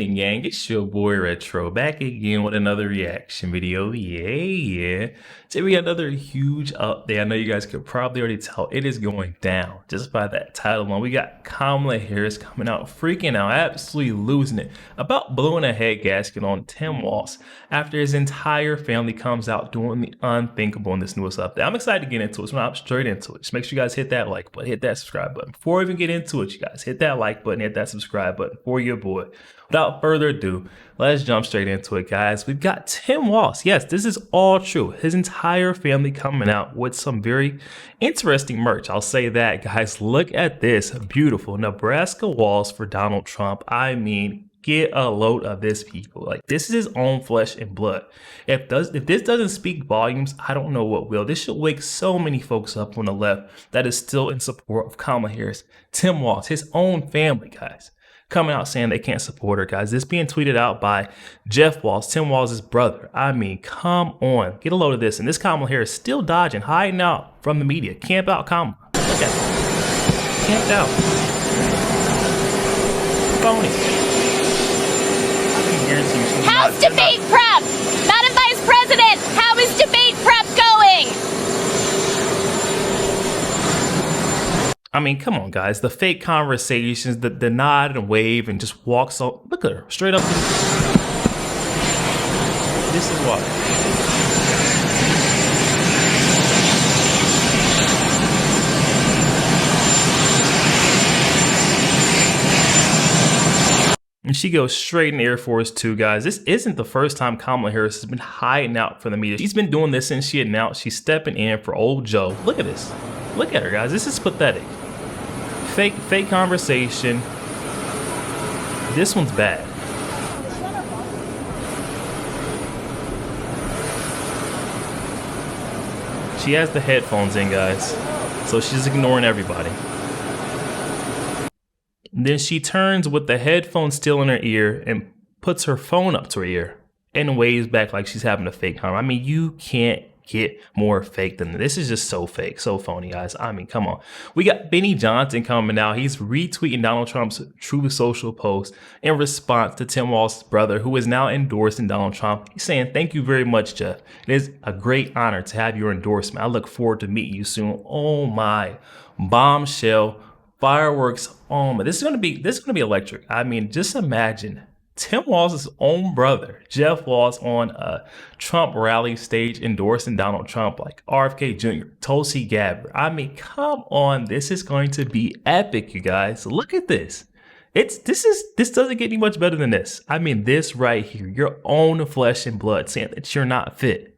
happening, gang? It's your boy Retro back again with another reaction video. Yeah. Today we got another huge update. I know you guys could probably already tell it is going down just by that title alone. We got Kamala Harris coming out, freaking out, absolutely losing it about blowing a head gasket on Tim Walz after his entire family comes out doing the unthinkable in this newest update. I'm excited to get into it, so I'm straight into it. Just make sure you guys hit that like button, hit that subscribe button. Before we even get into it, you guys hit that like button, hit that subscribe button for your boy. Without further ado, let's jump straight into it, guys. We've got Tim Walz. Yes, this is all true. His entire family coming out with some very interesting merch. I'll say that, guys. Look at this beautiful Nebraska Walz for Donald Trump. I mean, get a load of this, people. Like, this is his own flesh and blood. If this doesn't speak volumes, I don't know what will. This should wake so many folks up on the left that is still in support of Kamala Harris. Tim Walz, his own family, guys, coming out saying they can't support her, guys. This being tweeted out by Jeff Walz, Tim Walz's brother. I mean, come on. Get a load of this. And this Kamala Harris still dodging, hiding out from the media. Camp out Kamala. Look at it. Camped out. Phony. How's debate prep? Madam Vice President, how is debate prep going? I mean, come on, guys. The fake conversations, the nod and wave and just walks up. Look at her, straight up. This is why. And she goes straight in Air Force 2, guys. This isn't the first time Kamala Harris has been hiding out from the media. She's been doing this since she announced she's stepping in for old Joe. Look at this. Look at her, guys. This is pathetic. Fake conversation. This one's bad. She has the headphones in, guys. So she's ignoring everybody. Then she turns with the headphones still in her ear and puts her phone up to her ear and waves back like she's having a fake conversation. I mean, you can't get more fake than this. This is just so fake, so phony, guys. I mean, come on. We got Benny Johnson coming out. He's retweeting Donald Trump's Truth Social post in response to Tim Walz's brother, who is now endorsing Donald Trump. He's saying, "Thank you very much, Jeff. It is a great honor to have your endorsement. I look forward to meeting you soon." Oh my, bombshell. Fireworks. Oh my, this is gonna be electric. I mean, just imagine Tim Walz's own brother, Jeff Walz, on a Trump rally stage endorsing Donald Trump, like RFK Jr., Tulsi Gabbard. I mean, come on, this is going to be epic, you guys. Look at this. This doesn't get any much better than this. I mean, this right here, your own flesh and blood saying that you're not fit.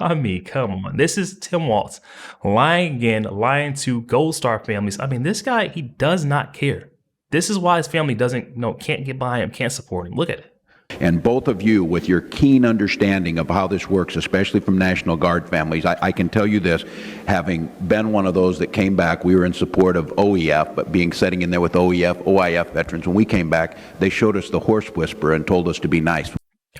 I mean, come on. This is Tim Walz lying again, lying to Gold Star families. I mean, this guy, he does not care. This is why his family can't get behind him, can't support him. Look at it. And both of you, with your keen understanding of how this works, especially from National Guard families, I can tell you this, having been one of those that came back, we were in support of OEF, but sitting in there with OIF veterans, when we came back, they showed us the horse whisperer and told us to be nice.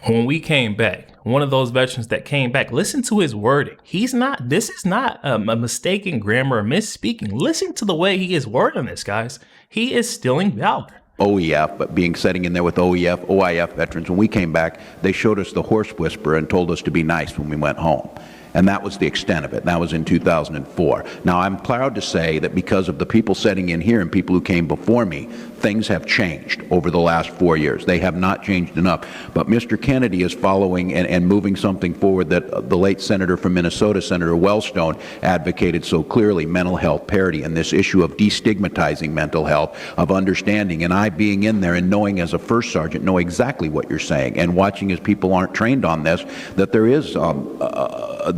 When we came back, one of those veterans that came back, listen to his wording. This is not a mistaken grammar or misspeaking. Listen to the way he is wording this, guys. He is stealing valor. OEF, but sitting in there with OIF veterans, when we came back, they showed us the horse whisperer and told us to be nice when we went home. And that was the extent of it. That was in 2004. Now, I'm proud to say that because of the people sitting in here and people who came before me, things have changed over the last 4 years. They have not changed enough. But Mr. Kennedy is following and moving something forward that the late senator from Minnesota, Senator Wellstone, advocated so clearly: mental health parity, and this issue of destigmatizing mental health, of understanding. And I, being in there and knowing as a first sergeant, know exactly what you're saying, and watching as people aren't trained on this, that there is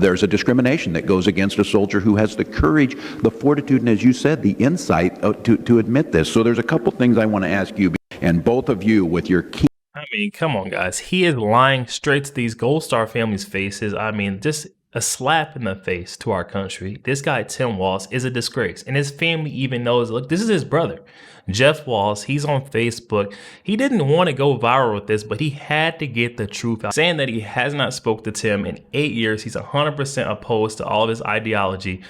there's a discrimination that goes against a soldier who has the courage, the fortitude, and, as you said, the insight to admit this. So there's a couple things I want to ask you, and both of you, with your key. I mean, come on, guys. He is lying straight to these Gold Star families' faces. I mean, just a slap in the face to our country. This guy, Tim Walz, is a disgrace. And his family even knows, look, this is his brother. Jeff Walz, he's on Facebook. He didn't want to go viral with this, but he had to get the truth out, saying that he has not spoke to Tim in 8 years. He's 100% opposed to all of his ideology.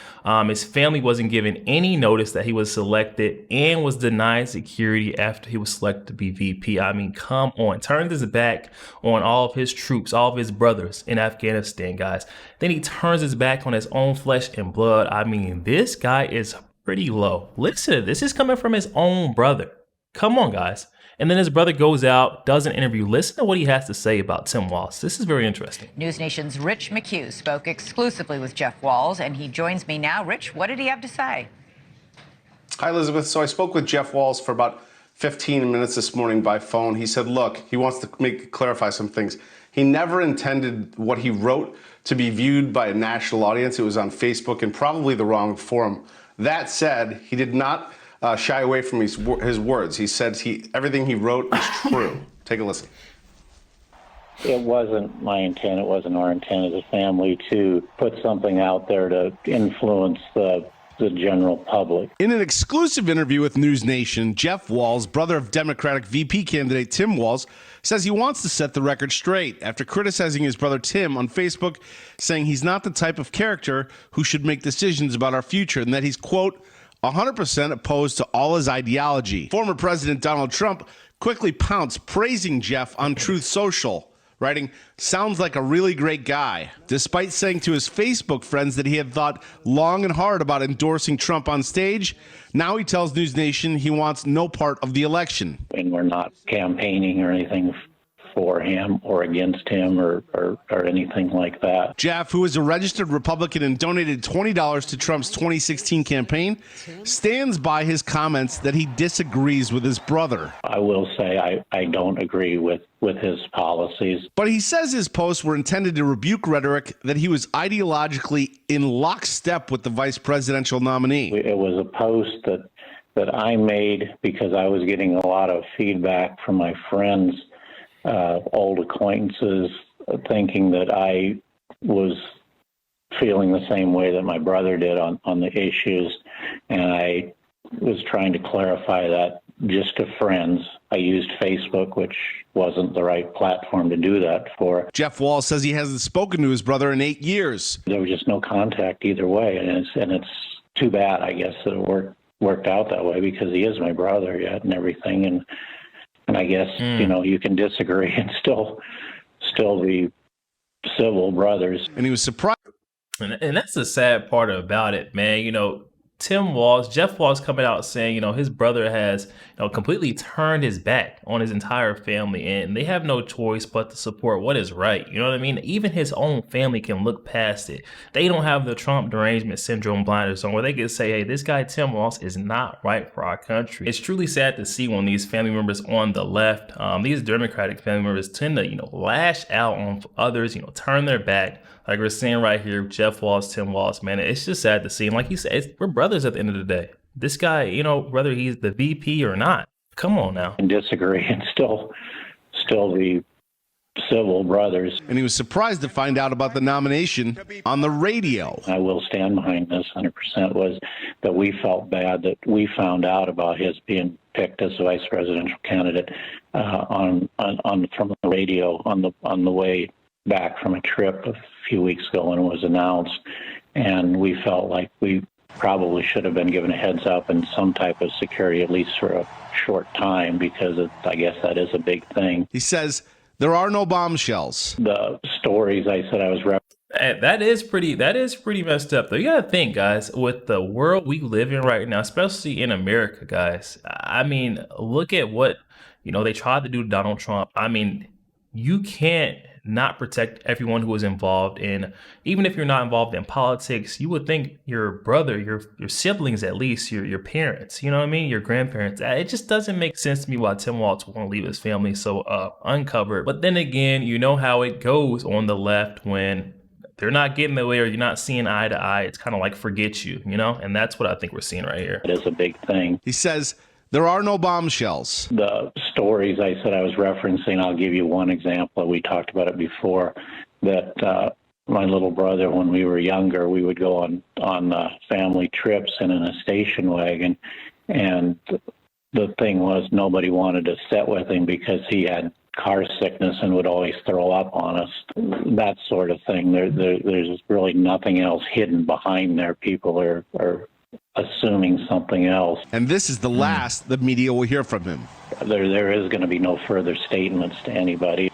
His family wasn't given any notice that he was selected and was denied security after he was selected to be VP. I mean, come on. Turned his back on all of his troops, all of his brothers in Afghanistan, guys. Then he turns his back on his own flesh and blood. I mean, this guy is pretty low. Listen to this. This is coming from his own brother. Come on, guys. And then his brother goes out, does an interview. Listen to what he has to say about Tim Walz. This is very interesting. NewsNation's Rich McHugh spoke exclusively with Jeff Walz, and he joins me now. Rich, what did he have to say? Hi, Elizabeth. So I spoke with Jeff Walz for about 15 minutes this morning by phone. He said, look, he wants to clarify some things. He never intended what he wrote to be viewed by a national audience. It was on Facebook and probably the wrong forum. That said, he did not shy away from his words. He said everything he wrote is true. Take a listen. It wasn't my intent, it wasn't our intent as a family to put something out there to influence the general public. In an exclusive interview with NewsNation, Jeff Walz, brother of Democratic VP candidate Tim Walz, says he wants to set the record straight after criticizing his brother Tim on Facebook, saying he's not the type of character who should make decisions about our future and that he's, quote, 100% opposed to all his ideology. Former President Donald Trump quickly pounced, praising Jeff on Truth Social, writing, sounds like a really great guy, despite saying to his Facebook friends that he had thought long and hard about endorsing Trump on stage. Now he tells NewsNation he wants no part of the election. And we're not campaigning or anything for him or against him or anything like that. Jeff, who is a registered Republican and donated $20 to Trump's 2016 campaign, stands by his comments that he disagrees with his brother. I will say I don't agree with his policies. But he says his posts were intended to rebuke rhetoric that he was ideologically in lockstep with the vice presidential nominee. It was a post that I made because I was getting a lot of feedback from my friends, old acquaintances, thinking that I was feeling the same way that my brother did on the issues. And I was trying to clarify that just to friends. I used Facebook, which wasn't the right platform to do that for. Jeff Walz says he hasn't spoken to his brother in 8 years. There was just no contact either way. And it's too bad, I guess, that it worked out that way because he is my brother yet and everything. And I guess, you know, you can disagree and still be civil brothers. And he was surprised. And that's the sad part about it, man. You know, Tim Walz, Jeff Walz coming out saying, you know, his brother has, completely turned his back on his entire family and they have no choice but to support what is right. You know what I mean? Even his own family can look past it. They don't have the Trump derangement syndrome blinders on where they can say, hey, this guy Tim Walz is not right for our country. It's truly sad to see when these family members on the left, these Democratic family members tend to, lash out on others, turn their back. Like we're seeing right here, Jeff Walz, Tim Walz, man, it's just sad to see. And like you said, we're brothers at the end of the day. This guy, whether he's the VP or not, come on now. And disagree and still be civil brothers. And he was surprised to find out about the nomination on the radio. I will stand behind this 100%, was that we felt bad that we found out about his being picked as the vice presidential candidate from the radio on the way back from a trip a few weeks ago when it was announced, and we felt like we probably should have been given a heads up and some type of security, at least for a short time, because I guess that is a big thing. He says there are no bombshells. The stories I said I was that is pretty messed up though. You gotta think, guys, with the world we live in right now, especially in America, guys. I mean, look at what they tried to do to Donald Trump. I mean, you can't not protect everyone who is involved in, even if you're not involved in politics, you would think your brother, your siblings, at least your parents, your grandparents. It just doesn't make sense to me why Tim Walz won't leave his family so uncovered. But then again, you know how it goes on the left when they're not getting the way or you're not seeing eye to eye. It's kind of like forget you, and that's what I think we're seeing right here. It is a big thing. He says there are no bombshells. The stories I said I was referencing, I'll give you one example. We talked about it before, that my little brother, when we were younger, we would go on family trips and in a station wagon, and the thing was nobody wanted to sit with him because he had car sickness and would always throw up on us. That sort of thing. There's really nothing else hidden behind there. People are assuming something else. And this is the last the media will hear from him. There is going to be no further statements to anybody.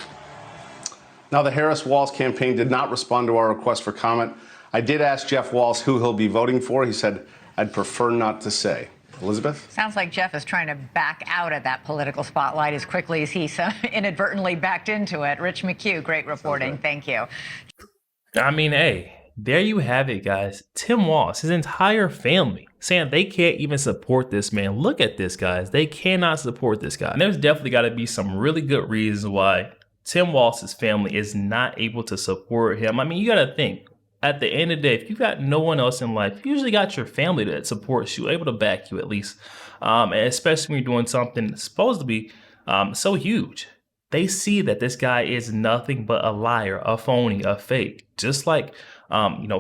Now, the Harris-Walz campaign did not respond to our request for comment. I did ask Jeff Walz who he'll be voting for. He said, "I'd prefer not to say." Elizabeth? Sounds like Jeff is trying to back out of that political spotlight as quickly as he inadvertently backed into it. Rich McHugh, great reporting. Thank you. I mean, hey, there you have it, guys. Tim Walz, his entire family, saying they can't even support this man. Look at this, guys. They cannot support this guy. And there's definitely got to be some really good reasons why Tim Walz's family is not able to support him. I mean, you got to think, at the end of the day, if you got no one else in life, you usually got your family that supports you, able to back you at least. And especially when you're doing something supposed to be so huge. They see that this guy is nothing but a liar, a phony, a fake. Just like,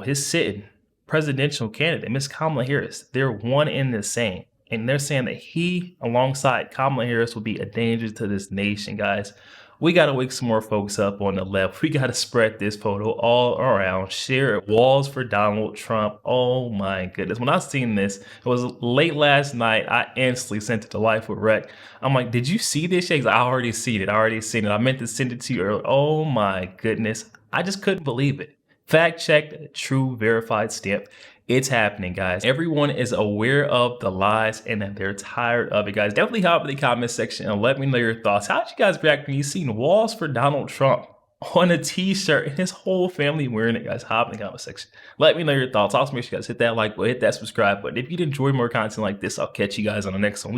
his sitting presidential candidate, Miss Kamala Harris. They're one and the same. And they're saying that he, alongside Kamala Harris, will be a danger to this nation, guys. We got to wake some more folks up on the left. We got to spread this photo all around. Share it. Walls for Donald Trump. Oh my goodness. When I seen this, it was late last night. I instantly sent it to Life with Rec. I'm like, did you see this? She's like, I already seen it. I meant to send it to you earlier. Oh my goodness. I just couldn't believe it. Fact checked, true, verified stamp. It's happening, guys. Everyone is aware of the lies and that they're tired of it, guys. Definitely hop in the comment section and let me know your thoughts. How did you guys react when you seen Walls for Donald Trump on a t-shirt and his whole family wearing it, guys? Hop in the comment section. Let me know your thoughts. Also, make sure you guys hit that like button, hit that subscribe button. If you'd enjoy more content like this, I'll catch you guys on the next one.